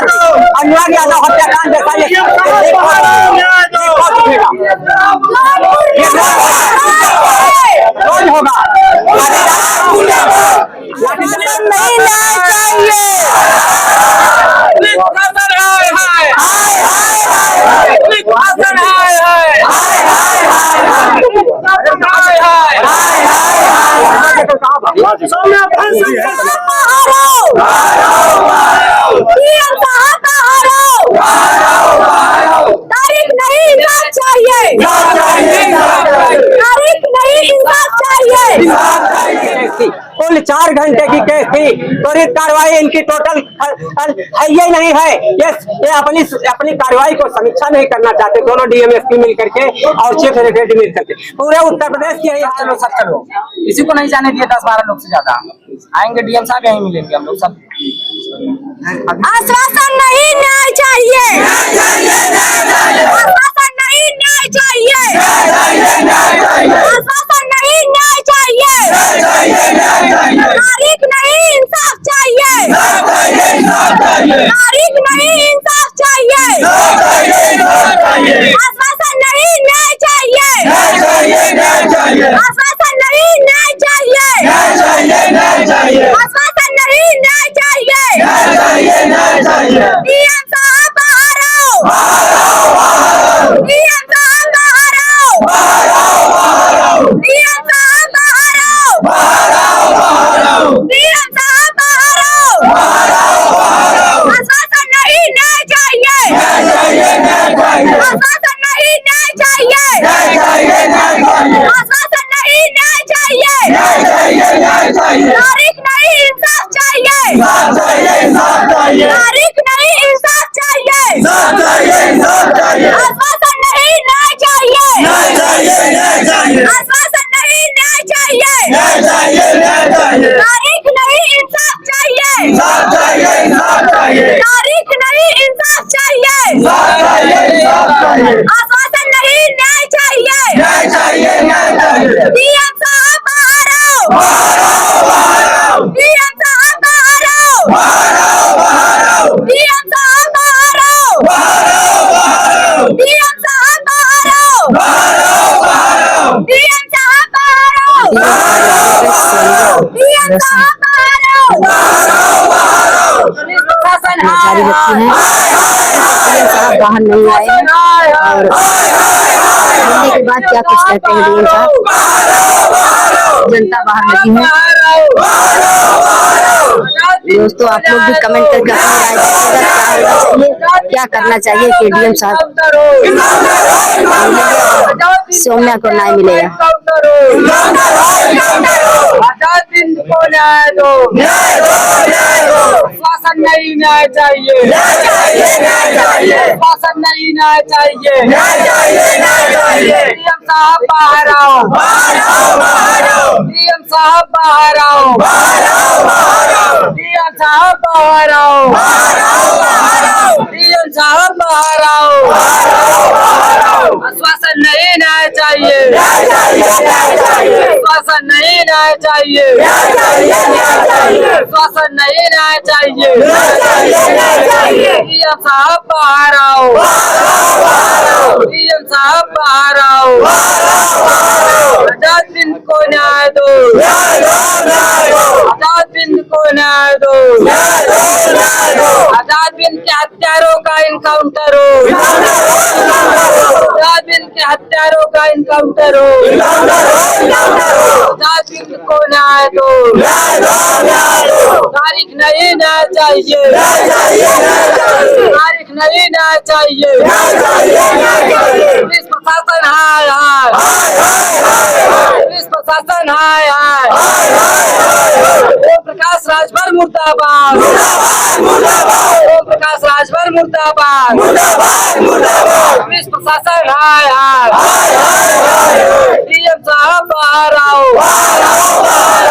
अनुराग यादव हत्याकांड जैसा रोज होगा। नहीं तारीख नहीं इंसाफ चाहिए, तारीख नहीं इंसाफ चाहिए। कुल 4 घंटे की केस थी, त्वरित कार्रवाई इनकी टोटल है ये नहीं है। ये अपनी कार्रवाई को समीक्षा नहीं करना चाहते, दोनों डीएमएसपी मिल करके और चीफ सेक्रेटरी मिल करके। पूरे उत्तर प्रदेश के यही हाल में 70 लोग, किसी को नहीं जाने दिए। 10-12 लोग से ज्यादा आएंगे, डीएम साहब यहीं मिलेंगे हम लोग सब। आश्वासन नहीं, न्याय चाहिए, आश्वासन नहीं, न्याय चाहिए, आश्वासन नहीं, न्याय चाहिए, तारीख नहीं इंसाफ चाहिए, तारीख नहीं इंसाफ चाहिए, आश्वासन नहीं, न्याय चाहिए, आश्वासन नहीं, न्याय चाहिए, आश्वासन नहीं, न्याय चाहिए। डीएम साहब बाहर आओ, डीएम साहब बाहर आओ, डीएम साहब बाहर आओ, डीएम साहब बाहर आओ। आश्वासन नहीं, न्याय चाहिए, आश्वासन नहीं, न्याय चाहिए, आश्वासन नहीं, न्याय चाहिए, तारीख नहीं इंसाफ चाहिए, तारीख नहीं इंसाफ चाहिए, आश्वासन नहीं, न्याय चाहिए, आश्वासन नहीं, न्याय चाहिए, तारीख नहीं इंसाफ चाहिए, तारीख नहीं इंसाफ चाहिए, आश्वासन नहीं, न्याय चाहिए। डीएम साहब बाहर आओ, डीएम साहब बाहर आओ, डीएम साहब बाहर आओ, डीएम साहब बाहर आओ, डीएम साहब बाहर आओ, डीएम साहब बाहर आओ। जारी रखी है, साहब बाहर नहीं आए और आने के बाद क्या कुछ कहते हैं डीएम साहब। जनता बाहर लगी है। दोस्तों आप लोग भी कमेंट करके अपनी राय दीजिएगा, क्या करना चाहिए कि डीएम साहब सौम्या को न्याय मिलेगा। शासन नहीं न्याय चाहिए, शासन नहीं न्याय चाहिए, डीएम साहब बाहर आओ, डीएम साहब बाहर आओ, डीएम साहब बाहर आओ, डीएम साहब बाहर आओ। आश्वासन नहीं न्याय चाहिए, आश्वासन नहीं न्याय चाहिए, आश्वासन नहीं न्याय चाहिए, डीएम साहब बाहर आओ, डीएम साहब बाहर आओ। आजाद हिंद को न्याय दो, आजाद हिंद को न्याय दो, आजाद हिंद के हत्यारों का इनकाउंटर हो, आजाद हिंद के हत्यारों का इनकाउंटर हो, आजाद हिंद को न्याय दो, तारीख नहीं न्याय चाहिए, तारीख नहीं न्याय चाहिए, पुलिस प्रशासन हाय हाय, पुलिस प्रशासन हाय हाय, ओम प्रकाश राजभर मुर्दाबाद, ओम प्रकाश राजभर मुर्दाबाद, पुलिस प्रशासन हाय हाय, डीएम साहब बाहर आओ।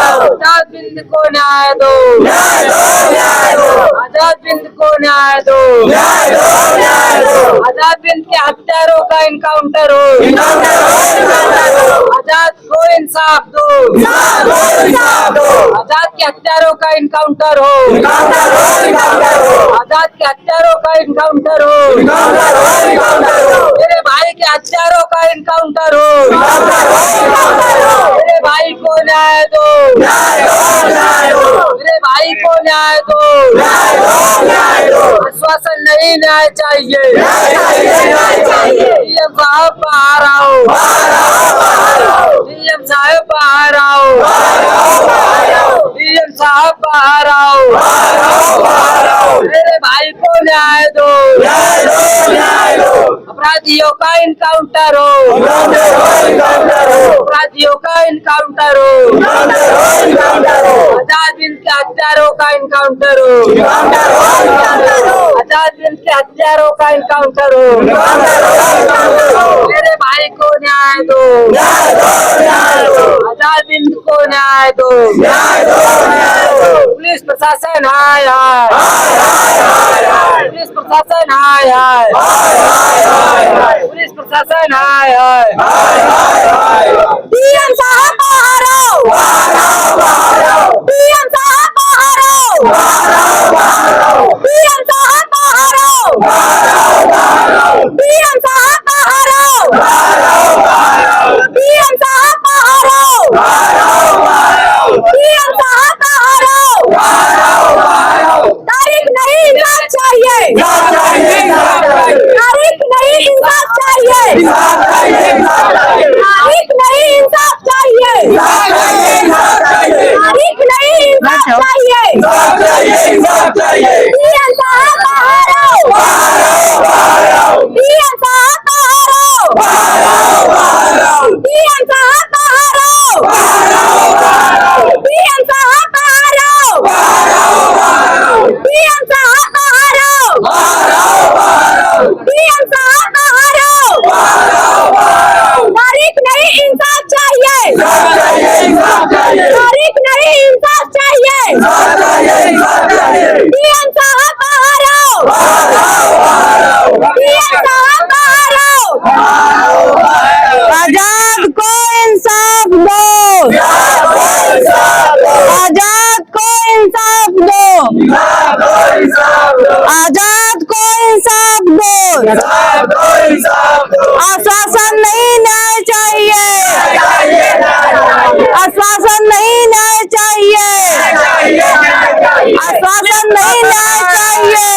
आजाद हिंद को न्याय दो, आजाद हिंद को न्याय दो, आजाद हिंद के हत्यारों का इनकाउंटर हो, आजाद को इंसाफ दो, आजाद के हत्यारों का इनकाउंटर हो, आजाद के हत्यारों का इनकाउंटर हो, मेरे भाई के हत्यारों का इनकाउंटर हो, मेरे भाई को न्याय दो, मेरे भाई को न्याय दो, आश्वासन नहीं न्याय चाहिए, डीएम साहब बाहर आओ, डीएम साहब बाहर आओ, डीएम साहब बाहर आओ, मेरे भाई को न्याय दो, अपराधियों का इनकाउंटर हो, अपराधियों का इनकाउंटर हो, आजाद हिंद के हत्यारों का इनकाउंटर हो, आजाद हिंद के हत्यारों का इनकाउंटर हो, मेरे भाई को न्याय दो, आजाद हिंद को न्याय दो, पुलिस प्रशासन हाय हाय, पुलिस प्रशासन हाय हाय, पुलिस प्रशासन हाय हाय, डीएम साहब बाहर आओ, डीएम साहब बाहर आओ, डीएम साहब बाहर आओ, डीएम साहब बाहर आओ, डीएम साहब बाहर आओ, डीएम साहब बाहर आओ, तारीख नहीं इंसाफ चाहिए, तारीख नहीं इंसाफ चाहिए, तारीख नहीं इंसाफ चाहिए, तारीख नहीं इंसाफ चाहिए, डीएम साहब बाहर आओ, डीएम साहब बाहर आओ, डीएम साहब बाहर आओ, डीएम साहब बाहर आओ, डीएम साहब बाहर आओ, डीएम साहब बाहर आओ, तारीख नहीं इंसाफ चाहिए, तारीख नहीं इंसाफ चाहिए, डीएम साहब बाहर आओ, डीएम साहब बाहर आओ, आजाद को इंसाफ दो, आजाद को इंसाफ दो, आजाद को इंसाफ दो, आश्वासन नहीं न्याय चाहिए, आश्वासन नहीं न्याय चाहिए, आश्वासन नहीं न्याय चाहिए,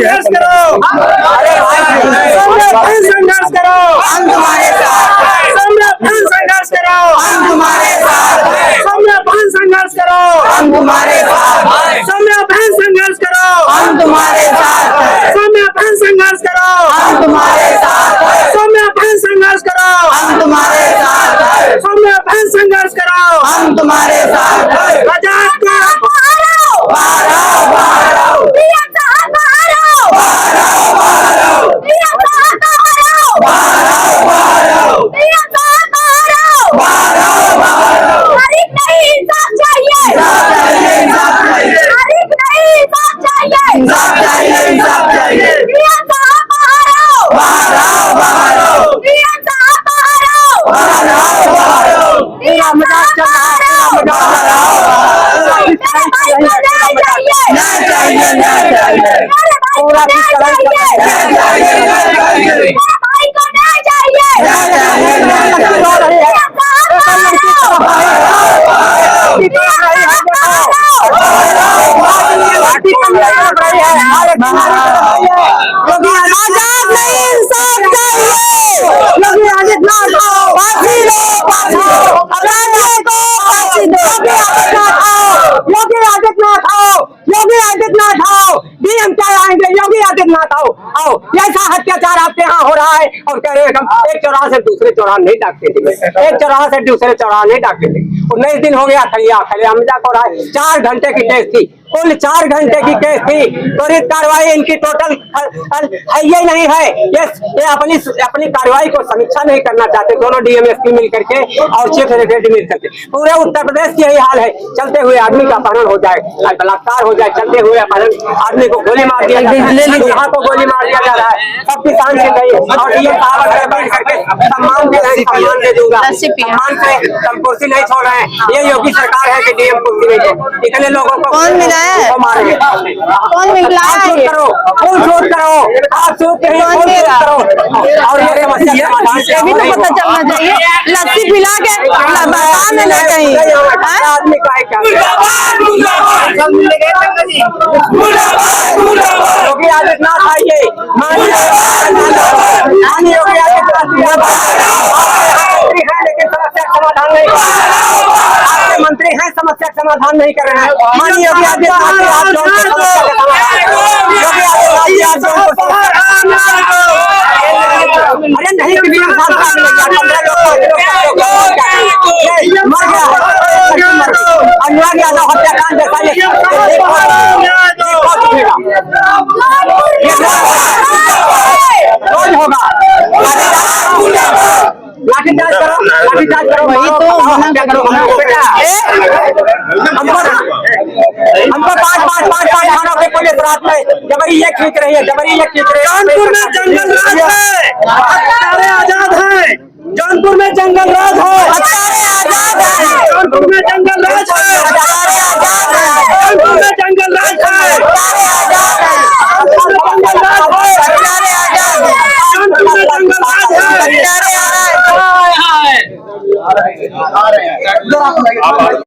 संघर्ष करो, संघर्ष करो, हम तुम्हारे साथ, संघर्ष करो, हम तुम्हारे साथ, संघर्ष करो, हम तुम्हारे साथ, संघर्ष करो, हम तुम्हारे साथ, संघर्ष करो, हम तुम्हारे साथ, संघर्ष करो, हम तुम्हारे साथ, संघर्ष करो, हम तुम्हारे साथ, आजाद को बाहर आओ, बाहर आओ, बाहर आओ, डीएम साहब बाहर आओ, बाहर आओ, बाहर आओ, डीएम साहब बाहर आओ, बाहर आओ, बाहर आओ, डीएम साहब बाहर आओ, बाहर आओ, बाहर आओ, तारीख नहीं इंसाफ चाहिए, तारीख नहीं इंसाफ चाहिए, डीएम साहब बाहर आओ, बाहर आओ, बाहर आओ, डीएम साहब बाहर आओ, बाहर आओ, बाहर आओ, डीएम साहब बाहर आओ, बाहर आओ, मेरे भाई को न्याय चाहिए, न्याय चाहिए, न्याय चाहिए, मेरे भाई को न्याय चाहिए, मेरे भाई को न्याय चाहिए, डीएम साहब बाहर आओ, डीएम साहब बाहर आओ, आजाद नहीं इंसाफ चाहिए, फांसी लो, अपराधियों को फांसी दो, योगी आदित्यनाथ आओ, योगी आदित्यनाथ आओ, डीएम क्या आएंगे, योगी आदित्यनाथ आओ, आओ, ऐसा अत्याचार आपके यहाँ हो रहा है और कह रहे हैं हम एक चौराहा से दूसरे चौराहा नहीं डाकते थे, एक चौराहा से दूसरे चौराहा नहीं डाकते थे, 19 दिन हो गया खलिया हमजा को रहा है, 4 घंटे की टेस्ट थी, कुल 4 घंटे की केस थी। त्वरित कार्रवाई इनकी टोटल है ये नहीं है। ये अपनी कार्रवाई को समीक्षा नहीं करना चाहते, दोनों डीएमएसपी मिल करके और चीफ सेक्रेटरी मिल करके। पूरे उत्तर प्रदेश की यही हाल है। चलते हुए आदमी का अपहरण हो जाए, बलात्कार हो जाए, चलते हुए अपहरण, आदमी को गोली मार दिया जाता है, यहाँ को गोली मार दिया जा रहा है। सब किसान से गई और ये साहब बैठ करके सम्मान दे रहे हैं, सम्मान दे दूंगा, सम्मान से कुर्सी नहीं छोड़ रहे हैं। ये योगी सरकार है कि डीएम कुर्सी नहीं दे। इतने लोगों को कौन मिला है? मारेंगे, कौन निकला है? करो, फुल शूट करो, आप शूट करो और ये समस्या ये भी तो पता चलना चाहिए। लस्सी पिला के बता देना कहीं। आदमी का है क्या? योगी आदित्यनाथ आइए, माननीय योगी लेकिन समस्या समाधान नहीं, आपके मंत्री हैं समस्या समाधान नहीं कर रहे हैं। माननीय योगी आदित्यनाथ अरे नहीं अनुराग यादव हत्याकांड रोज होगा। लाठीचार्ज करो, लाठीचार्ज करो, वही तो हमको 5 थानों के पुलिस रात में जबरी ये खींच रही है, जबरी ये खींच रही है। जौनपुर में जंगल राज है, हत्यारे आजाद है। जौनपुर में जंगल राज है, हत्यारे आजाद है। जौनपुर में जंगल राज है, हत्यारे आजाद है। जौनपुर में जंगल राज है, हत्यारे आजाद है। जौनपुर में जंगल राज है, हत्यारे आजाद है। जौनपुर में जंगल राज है। हत्यारे आजाद है।